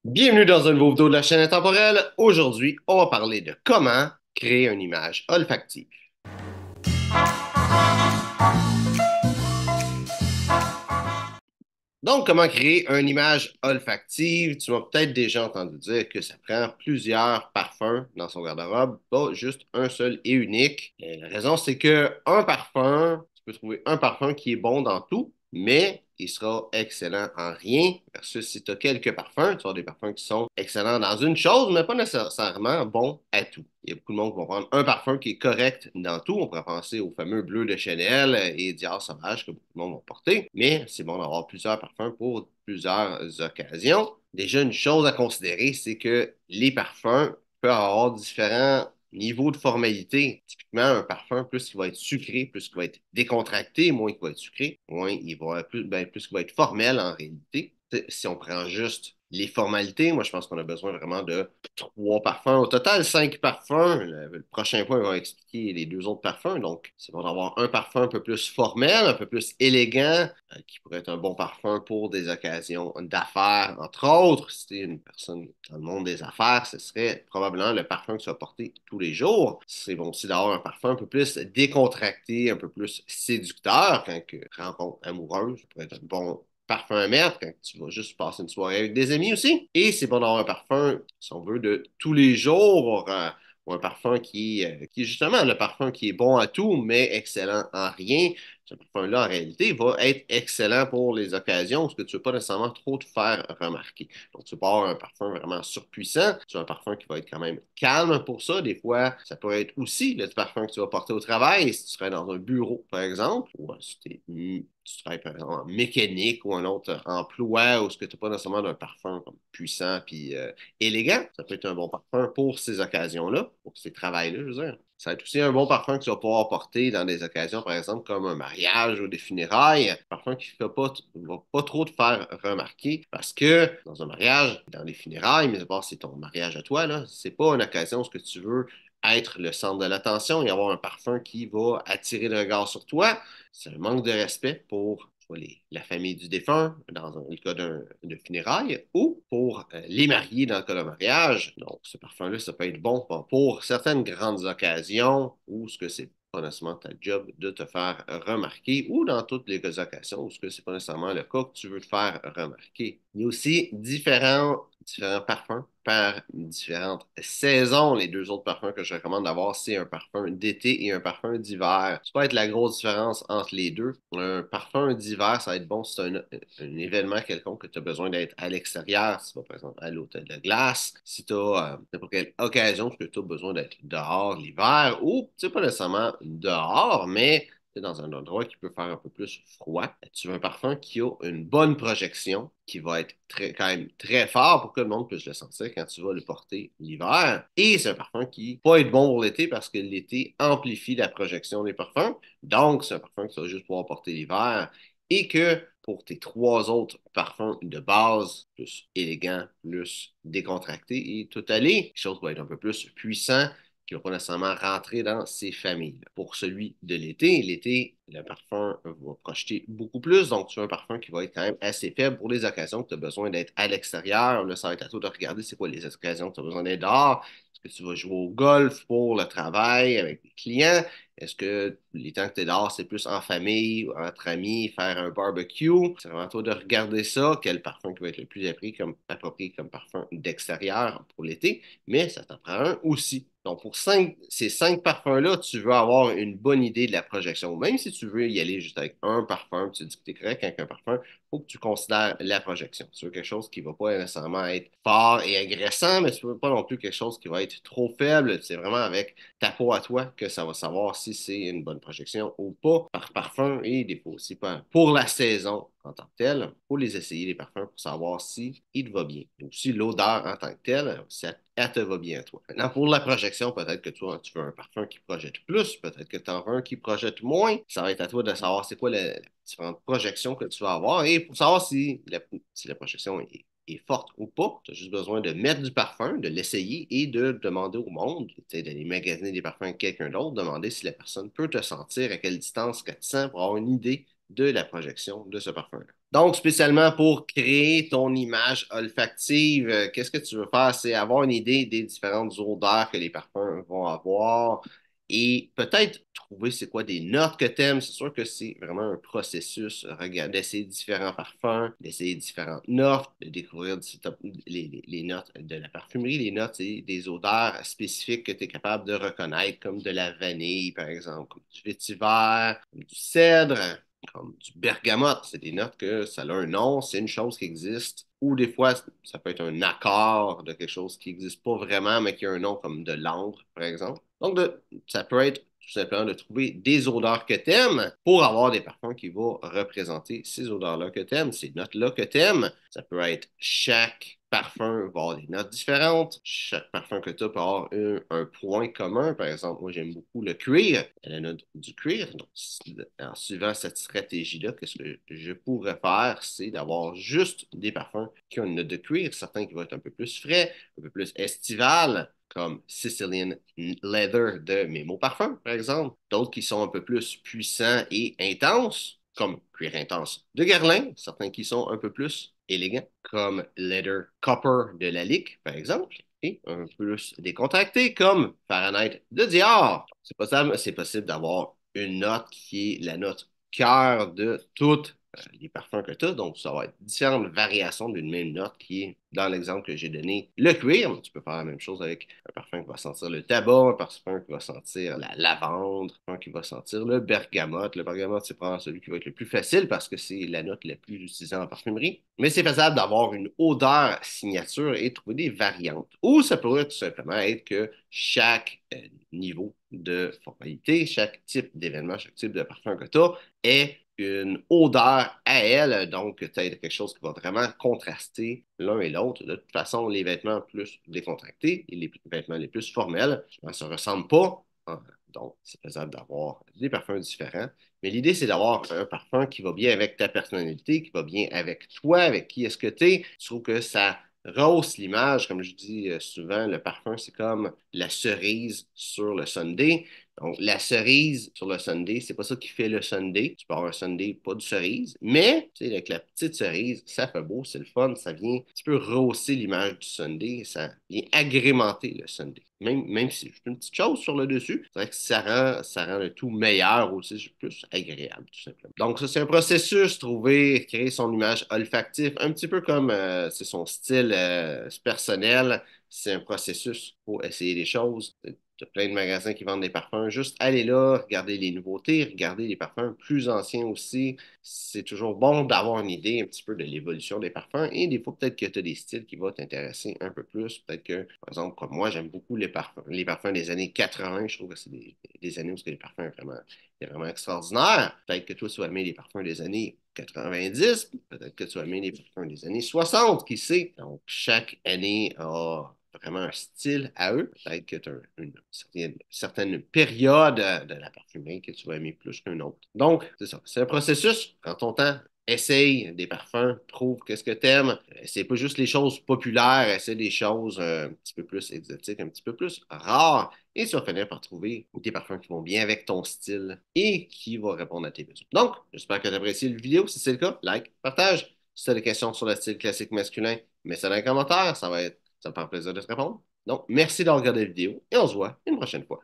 Bienvenue dans un nouveau vidéo de la chaîne intemporelle. Aujourd'hui, on va parler de comment créer une image olfactive. Donc, comment créer une image olfactive? Tu m'as peut-être déjà entendu dire que ça prend plusieurs parfums dans son garde-robe, pas juste un seul et unique. Et la raison, c'est que un parfum, tu peux trouver un parfum qui est bon dans tout, mais il sera excellent en rien. Versus si tu as quelques parfums, tu vas avoir des parfums qui sont excellents dans une chose, mais pas nécessairement bons à tout. Il y a beaucoup de monde qui vont prendre un parfum qui est correct dans tout. On pourrait penser au fameux bleu de Chanel et Dior Sauvage que beaucoup de monde vont porter. Mais c'est bon d'avoir plusieurs parfums pour plusieurs occasions. Déjà, une chose à considérer, c'est que les parfums peuvent avoir différents niveaux de formalité. Typiquement, un parfum, plus il va être sucré, plus il va être décontracté, moins il va être sucré, moins il va être plus il va être formel en réalité. Si on prend juste les formalités, moi je pense qu'on a besoin vraiment de trois parfums. Au total, cinq parfums. Le prochain point va expliquer les deux autres parfums. Donc, c'est bon d'avoir un parfum un peu plus formel, un peu plus élégant, qui pourrait être un bon parfum pour des occasions d'affaires, entre autres. Si tu es une personne dans le monde des affaires, ce serait probablement le parfum que tu vas porter tous les jours. C'est bon aussi d'avoir un parfum un peu plus décontracté, un peu plus séducteur quand tu rencontres amoureuse. Ça pourrait être un bon parfum à mettre quand tu vas juste passer une soirée avec des amis aussi. Et c'est bon d'avoir un parfum, si on veut, de tous les jours. Ou un parfum qui est justement le parfum qui est bon à tout, mais excellent en rien. Ce parfum-là, en réalité, va être excellent pour les occasions où tu ne veux pas nécessairement trop te faire remarquer. Donc, tu peux avoir un parfum vraiment surpuissant. Tu as un parfum qui va être quand même calme pour ça. Des fois, ça peut être aussi le parfum que tu vas porter au travail si tu serais dans un bureau, par exemple, ou si tu travailles par exemple en mécanique ou un autre emploi où ce que tu n'as pas nécessairement d'un parfum comme puissant puis élégant. Ça peut être un bon parfum pour ces occasions-là, pour ces travails-là, je veux dire. Ça va être aussi un bon parfum que tu vas pouvoir porter dans des occasions, par exemple, comme un mariage ou des funérailles. Un parfum qui ne va pas trop te faire remarquer parce que dans un mariage, dans les funérailles, mais d'abord, c'est ton mariage à toi, là, c'est pas une occasion où ce que tu veux être le centre de l'attention et avoir un parfum qui va attirer le regard sur toi. C'est un manque de respect pour la famille du défunt dans le cas de funérailles ou pour les mariés dans le cas d'un mariage. Donc, ce parfum-là, ça peut être bon pour certaines grandes occasions où ce que c'est pas nécessairement ta job de te faire remarquer ou dans toutes les occasions où ce que c'est pas nécessairement le cas que tu veux te faire remarquer. Il y a aussi différents parfums par différentes saisons. Les deux autres parfums que je recommande d'avoir, c'est un parfum d'été et un parfum d'hiver. Ça peut être la grosse différence entre les deux. Un parfum d'hiver, ça va être bon si c'est un événement quelconque que tu as besoin d'être à l'extérieur. Si tu vas par exemple à l'hôtel de glace, si tu as n'importe quelle occasion que tu as besoin d'être dehors l'hiver ou tu sais pas nécessairement dehors, mais dans un endroit qui peut faire un peu plus froid. Tu veux un parfum qui a une bonne projection, qui va être quand même très fort pour que le monde puisse le sentir quand tu vas le porter l'hiver. Et c'est un parfum qui va être bon pour l'été parce que l'été amplifie la projection des parfums. Donc, c'est un parfum que tu vas juste pouvoir porter l'hiver et que pour tes trois autres parfums de base, plus élégant, plus décontracté et tout aller, quelque chose qui va être un peu plus puissant, qui ne va pas nécessairement rentrer dans ces familles. Pour celui de l'été, le parfum va projeter beaucoup plus. Donc, tu as un parfum qui va être quand même assez faible pour les occasions que tu as besoin d'être à l'extérieur. Là, ça va être à toi de regarder c'est quoi les occasions que tu as besoin d'être dehors. Est-ce que tu vas jouer au golf pour le travail avec des clients? Est-ce que les temps que tu es dehors, c'est plus en famille, entre amis, faire un barbecue? C'est vraiment à toi de regarder ça, quel parfum qui va être le plus approprié comme parfum d'extérieur pour l'été, mais ça t'en prend un aussi. Donc, pour ces cinq parfums-là, tu veux avoir une bonne idée de la projection. Même si tu veux y aller juste avec un parfum, tu dis que tu es correct avec un parfum, il faut que tu considères la projection. Tu veux quelque chose qui ne va pas nécessairement être fort et agressant, mais tu ne veux pas non plus quelque chose qui va être trop faible. C'est vraiment avec ta peau à toi que ça va savoir si c'est une bonne projection ou pas par parfum et des fois aussi pour la saison en tant que telle. Il faut les essayer, les parfums, pour savoir si il te va bien. Et aussi l'odeur en tant que telle, si elle te va bien à toi. Maintenant, pour la projection, peut-être que toi, tu veux un parfum qui projette plus, peut-être que tu en veux un qui projette moins. Ça va être à toi de savoir c'est quoi les différentes projections que tu vas avoir. Et pour savoir si la projection est forte ou pas. Tu as juste besoin de mettre du parfum, de l'essayer et de demander au monde, d'aller magasiner des parfums avec quelqu'un d'autre, demander si la personne peut te sentir, à quelle distance que tu sens pour avoir une idée de la projection de ce parfum-là. Donc, spécialement pour créer ton image olfactive, qu'est-ce que tu veux faire? C'est avoir une idée des différentes odeurs que les parfums vont avoir et peut-être trouver c'est quoi des notes que tu aimes. C'est sûr que c'est vraiment un processus, d'essayer différents parfums, d'essayer différentes notes, de découvrir les notes de la parfumerie. Les notes, c'est des odeurs spécifiques que tu es capable de reconnaître, comme de la vanille, par exemple, comme du vétiver, comme du cèdre, comme du bergamote. C'est des notes que ça a un nom, c'est une chose qui existe. Ou des fois, ça peut être un accord de quelque chose qui n'existe pas vraiment, mais qui a un nom comme de l'ambre, par exemple. Donc, ça peut être tout simplement de trouver des odeurs que tu aimes pour avoir des parfums qui vont représenter ces odeurs-là que tu aimes, ces notes-là que tu aimes. Ça peut être chaque parfum va avoir des notes différentes. Chaque parfum que tu as peut avoir un point commun. Par exemple, moi, j'aime beaucoup le cuir, la note du cuir. Donc, en suivant cette stratégie-là, qu'est-ce que je pourrais faire, c'est d'avoir juste des parfums qui ont une note de cuir, certains qui vont être un peu plus frais, un peu plus estival, comme Sicilian Leather de Memo Parfum, par exemple. D'autres qui sont un peu plus puissants et intenses, comme Cuir Intense de Guerlain. Certains qui sont un peu plus élégants, comme Leather Copper de Lalique, par exemple. Et un peu plus décontractés, comme Fahrenheit de Dior. C'est possible d'avoir une note qui est la note cœur de toutes les parfums que tu as. Donc, ça va être différentes variations d'une même note qui est, dans l'exemple que j'ai donné, le cuir. Mais tu peux faire la même chose avec un parfum qui va sentir le tabac, un parfum qui va sentir la lavande, un parfum qui va sentir le bergamote. Le bergamote, c'est probablement celui qui va être le plus facile parce que c'est la note la plus utilisée en parfumerie. Mais c'est faisable d'avoir une odeur signature et trouver des variantes. Ou ça pourrait tout simplement être que chaque niveau de formalité, chaque type d'événement, chaque type de parfum que tu as est une odeur à elle, donc peut-être quelque chose qui va vraiment contraster l'un et l'autre. De toute façon, les vêtements plus décontractés et les vêtements les plus formels, ne se ressemblent pas. Donc, c'est faisable d'avoir des parfums différents. Mais l'idée, c'est d'avoir un parfum qui va bien avec ta personnalité, qui va bien avec toi, avec qui est-ce que tu es. Je trouve que ça rehausse l'image. Comme je dis souvent, le parfum, c'est comme la cerise sur le sundae. Donc, la cerise sur le sundae, c'est pas ça qui fait le sundae. Tu peux avoir un sundae pas de cerise, mais tu sais, avec la petite cerise, ça fait beau, c'est le fun, ça vient un petit peu rehausser l'image du sundae, ça vient agrémenter le sundae. Même si c'est juste une petite chose sur le dessus, c'est vrai que ça rend le tout meilleur aussi, plus agréable, tout simplement. Donc, ça, c'est un processus, trouver, créer son image olfactive, un petit peu comme c'est son style personnel. C'est un processus pour essayer des choses. Tu as plein de magasins qui vendent des parfums. Juste allez là, regardez les nouveautés, regardez les parfums plus anciens aussi. C'est toujours bon d'avoir une idée un petit peu de l'évolution des parfums. Et des fois, peut-être que tu as des styles qui vont t'intéresser un peu plus. Peut-être que, par exemple, comme moi, j'aime beaucoup les parfums des années 80. Je trouve que c'est des années où les parfums c'est vraiment extraordinaire. Peut-être que toi, tu vas aimer les parfums des années 90, peut-être que tu vas aimer les parfums des années 60, qui sait. Donc, chaque année a vraiment un style à eux. Peut-être que tu as certaine période de la parfumerie que tu vas aimer plus qu'un autre. Donc, c'est ça. C'est un processus. Prends ton temps. Essaye des parfums, trouve qu'est-ce que tu aimes. C'est pas juste les choses populaires, essaie des choses un petit peu plus exotiques, un petit peu plus rares. Et tu vas finir par trouver des parfums qui vont bien avec ton style et qui vont répondre à tes besoins. Donc, j'espère que tu as apprécié la vidéo. Si c'est le cas, like, partage. Si tu as des questions sur le style classique masculin, mets ça dans les commentaires. Ça me faire plaisir de te répondre. Donc, merci d'avoir regardé la vidéo et on se voit une prochaine fois.